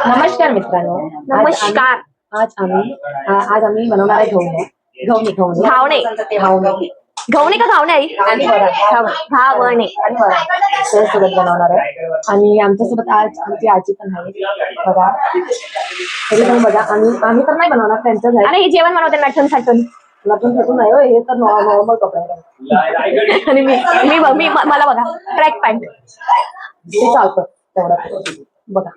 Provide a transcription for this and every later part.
नमस्कार मित्रांनो. नमस्कार. आज आम्ही बनवणार आहे घावणे का घावणे आई? आणि घावणे सोबत बनवणार आहे. आणि आमच्यासोबत आज आमची आजी पण आहे बघा. तरी पण बघा आम्ही तर नाही बनवणार, त्यांच्याच आहे. आणि हे जेवण बनवते नटून साटून नाही हो, हे तर नॉर्मल कपडे. आणि मी मला बघा ट्रॅक पॅन्ट ते चालतं तेवढं. बघा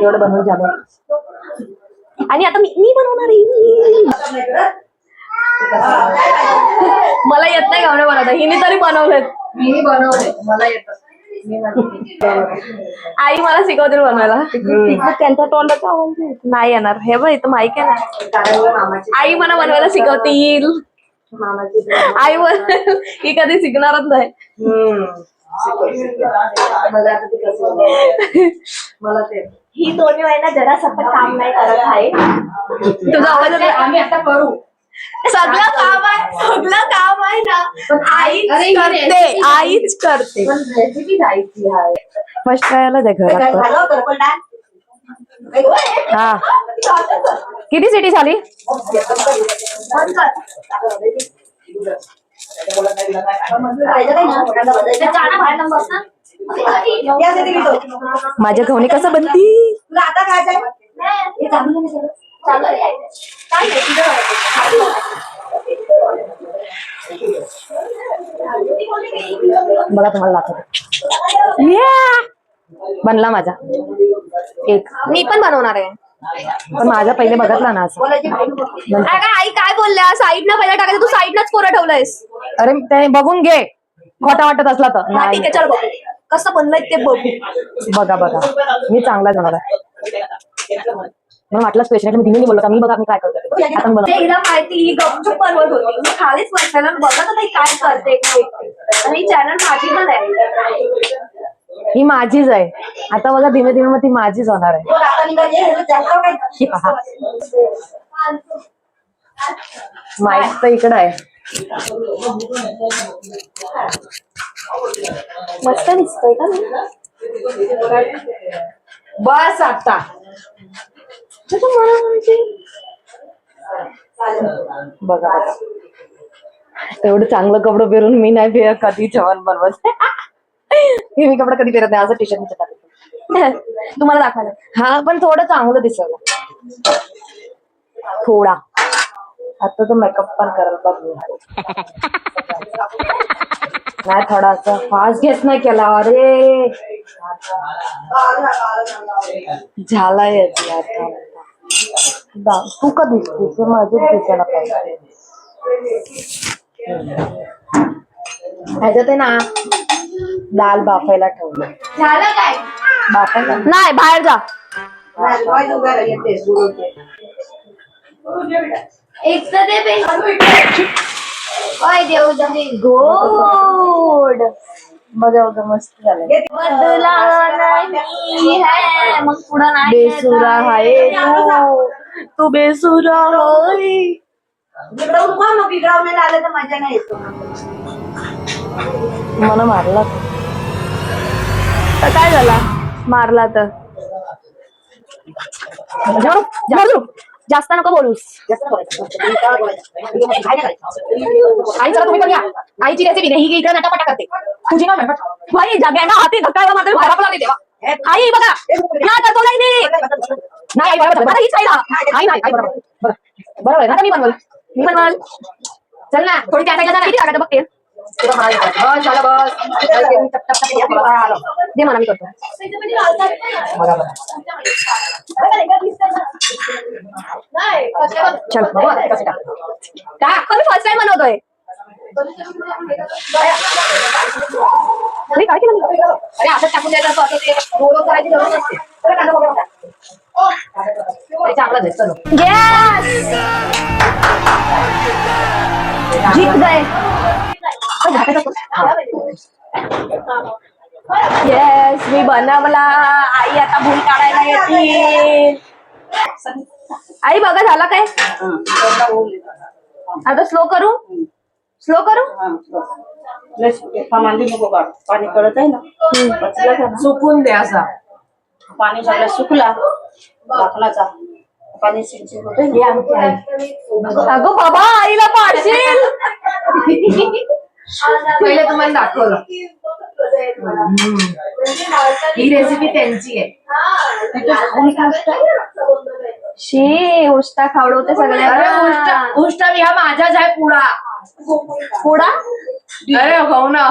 एवढं बनवून झालं. आणि आता मी बनवणार आहे. मला येत नाही घावणे बनवता, हिने तरी बनवलेत. मी बनवले, मला येतं. आई मला शिकवतील बनवायला. त्यांच्या तोंडाचा आवाज नाही येणार. हे बघ इथं माहिती आहे ना, आई मला बनवायला शिकवतील. आई ही कधी शिकणारच नाही. मला ते ही दोन्ही महिना जरा सतत काम नाही करत आहे. तुझा आवाज आम्ही आता करू. सगळं काम आहे ना, आईच करते. रेसिपी जायची आहे. फर्स्ट ट्रायला दे घरात. हा किती सिटी झाली? माझ्या घावणे कसं बनती? मला तुम्हाला दाखवते. बनला माझा एक. मी पण बनवणार आहे, पण माझा पहिले बघितला ना असं. आई काय बोलल्या? साईडनं पहिला टाकायचं, तू साईडनच कोरं ठेवलंयस. अरे ते बघून घे, खोटा वाटत असला तर. ठीक आहे, चल बघू कसं बनलंय ते बघू. बघा मी चांगला बनवला आहे. मला वाटलं स्पेशल मी तिने बोललो का मी बघा मी काय करतो. आता हिला माहिती ही गपचूप बनवत होती. मी खालीच बसलेला बघत होती काय करते. आणि चॅनल माझी पण आहे. ही माझीच आहे. आता बघा धीमे धीमे मग ती माझीच होणार आहे. माईक तर इकडं आहे. मस्त दिसतोय का? बस आता बघा तेवढं चांगलं कपडं पेरून मी नाही कधी जेवण बनवत. मी कपडे कधी पेरत नाही. असं टी शर्ट तुम्हाला दाखवायला. हा पण थोडं चांगलं दिसलं थोडा. आता तर मेकअप पण करायला नाही, थोडा असं फास्ट घेत नाही केला. अरे झालाय तू का दिसतेस? माझं दिसायला पाहिजे. ह्याच्यात आहे ना दाल बाफायला ठेवलं. झालं काय? बाफायला नाही, बाहेर जा. एक तर गोड बघा मस्त झालं. बदला नाही है, मग पुढं नाही. बेसुरा आहे तू बेसुरा होय. आलं तर मजा नाही येतो. मला मारला तर काय झाला? मारला तर जास्त नको बोलूस. आई चला तुम्ही पण या. आईची रेसिपी नाही ही इकडे नटापटा करते. तुझी ना भाई जगायला हाती धक्का मारते. आई बघा ना तो नाही आई बरोबर हीच आई नाही आई बरोबर बरोबर आहे ना. मी बनवल चल ना. थोडी त्या साईडला किती टाकायचं बघते. बस झालं बस. दे मला मी करतो. चल मी फर्स्ट टाइम बनवतोय. काय केलं? अरे असं टाकून द्यायचं असं ते रोल करायची गरज नसते. चांगलं दिसतं. जीत गए. येस मी बनवला. आई आता भूल काढायला येतील. आई बघा झाला काय? आता स्लो करू. पाणी कळत आहे ना, सुकून दे असा. पाणी सगळं सुकला दाखलाचा पाणी सिंचन होतं. हे आमची आई. अगं बाबा आईला पाडशील. पहिले तुम्हाला दाखवलं. ही रेसिपी त्यांची आहे. शी उष्टा खावडवते अरे सगळ्या. उष्ट मी हा माझाच आहे पुढा. पुडा अरे हो ना.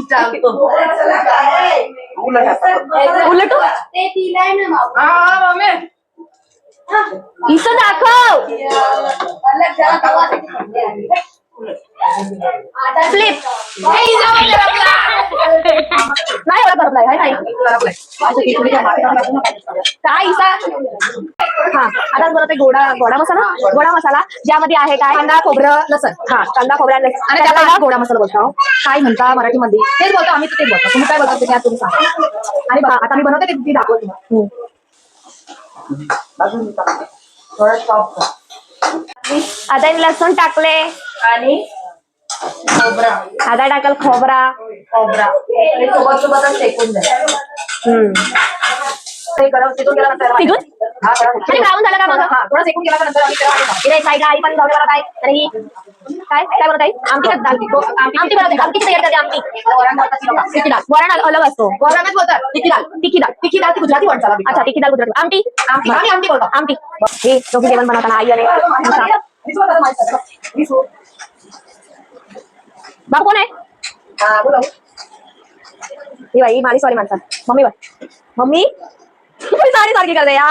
चालतो. उलटू हा मम्मी. इथं दाखव. फ्लिप नाही एवढा करपलाय हाय नाही काय इसा. हा आता बनवते गोडा मसाला ज्यामध्ये आहे काय कांदा खोबरं लसण. हा कांदा खोबरा लसूण आणि त्याला गोडा मसाला बोलतो. काय म्हणता मराठीमध्ये तेच बोलतो आम्ही तेच बोलतो. तुम्ही काय बोलता ते तुम्ही सांगा. आणि बघा आता मी बनवते ते दाखवते. थोडं सॉफ्ट. आता लसूण टाकले आणि खोबरा आता टाकल खोबरा. हे सोबतच शेकून द्या. ते गरम शिजून गेल्यानंतर शिजून? हा म्हणजे ब्राऊन झालं का मग? हा थोडं शेकून गेल्यानंतर आम्ही त्याला वाटण टाकतो. इथे साईडला आई पण जाऊन काय आणि काय काय बनवत आहे आमटी आमटी बनवते. आमटीची तयार करते आमटी. वरण भात असं नका. तिखी डाळ वरण अलग असतो. वरणच बोलतात. तिखी डाळ ती गुजराती वरण झाला. अच्छा तिखी डाळ गुजराती आमटी आम्ही आमटी बोलतो. आमटी हे दोघी जेवण बनवताना आई आणि बाबू कोण आहे. हा बोला. ही बाई मारी सॉरी माणसा मम्मी बाय मम्मी तुम्ही साडी सारखी करते या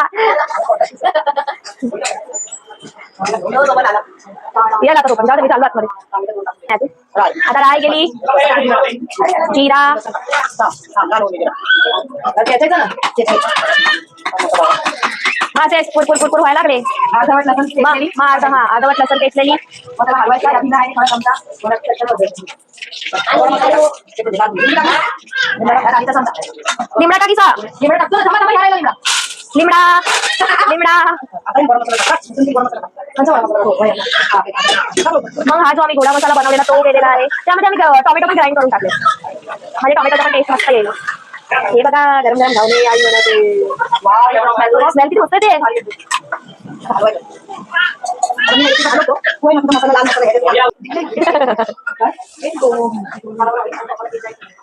या जातो पण जाऊ मी चालू आतमध्ये. आता राय गेली जिरा माझे पुरपुर व्हायला लागले. अर्धवट लसूण अर्धवट लसूण टेचलेली हलवायचा लिमडा का किसा लिमडा मग हा जो आम्ही गोडा मसाला बनवलेला तो केलेला आहे. त्यामध्ये आम्ही टोमॅटो पण ग्राइंड करून टाकले म्हणजे टोमॅटोचा पण टेस्ट मस्त येईल. हे बघा गरम गरम घावणे आई बनवते. स्मेल किती मस्त ते.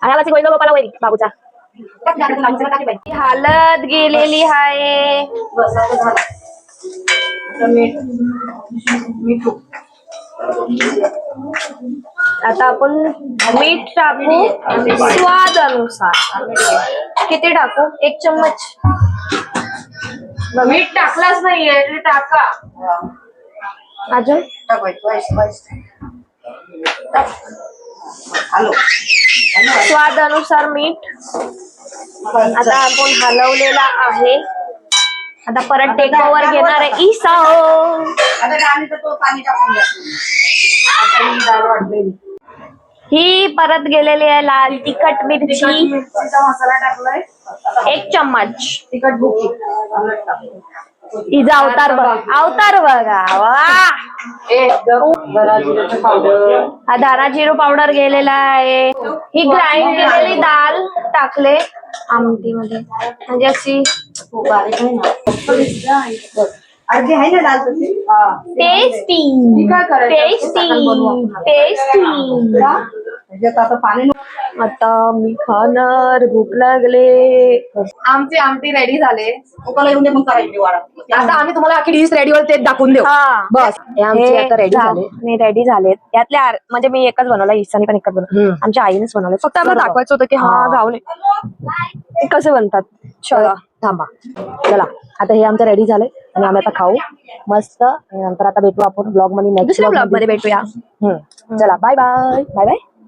आणि गोविंद गोपाला वैरी बाबूचा हालत गेलेली आहे. आता आपण मीठ टाकू स्वाद अनुसार. किती टाकू 1 चम्मच. मीठ टाकलाच नाहीये टाका. अजून स्वाद अनुसार मीठ. आता आपण हलवलेला आहे. आता परत टेक ओव्हर घेणार आहे ईसा. ही परत गेलेली आहे लाल तिखट मिरची मसाला टाकलाय 1 चम्मच. तिखट भुकी तिचा अवतार बघा वा. हा धाना जिरू पावडर गेलेला आहे. ही ग्राइंड केलेली डाळ टाकले आमटीमध्ये म्हणजे अशी अर्धी आहे ना डाळ तशी. टेस्टी आता पाणी आता मी खाणार भूक लागले. आमची आमटी रेडी झाले. उकळा येऊन दे मग करायची वाढ. आता आम्ही तुम्हाला अख्खी डिश रेडीवर ते दाखवून देऊ. हा बस हे आमचे आता रेडी झाले. रेडी झालेत. त्यातले म्हणजे मी एकच बनवला ईसानी पण एकच बनवलं. आमच्या आईनेच बनवले. फक्त आम्हाला दाखवायचं होतं की हा गावले कसे बनतात. चला थांबा चला आता हे आमचं रेडी झालंय आणि आम्ही आता खाऊ मस्त. नंतर आता भेटू आपण ब्लॉग मध्ये नेक्स्ट दुसऱ्या ब्लॉग मध्ये भेटूया. चला bye bye bye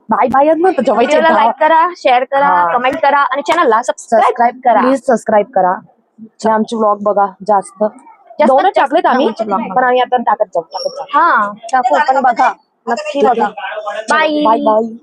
bye bye bye. जेवायचे लाईक करा शेअर करा कमेंट करा आणि चॅनलला सबस्क्राईब करा. प्लीज सबस्क्राईब करा. आमचे ब्लॉग बघा जास्त दोनच टाकलेत आम्ही पण आम्ही आता टाकत जाऊ. हा टाकू पण बघा नक्की बघा. Bye bye bye.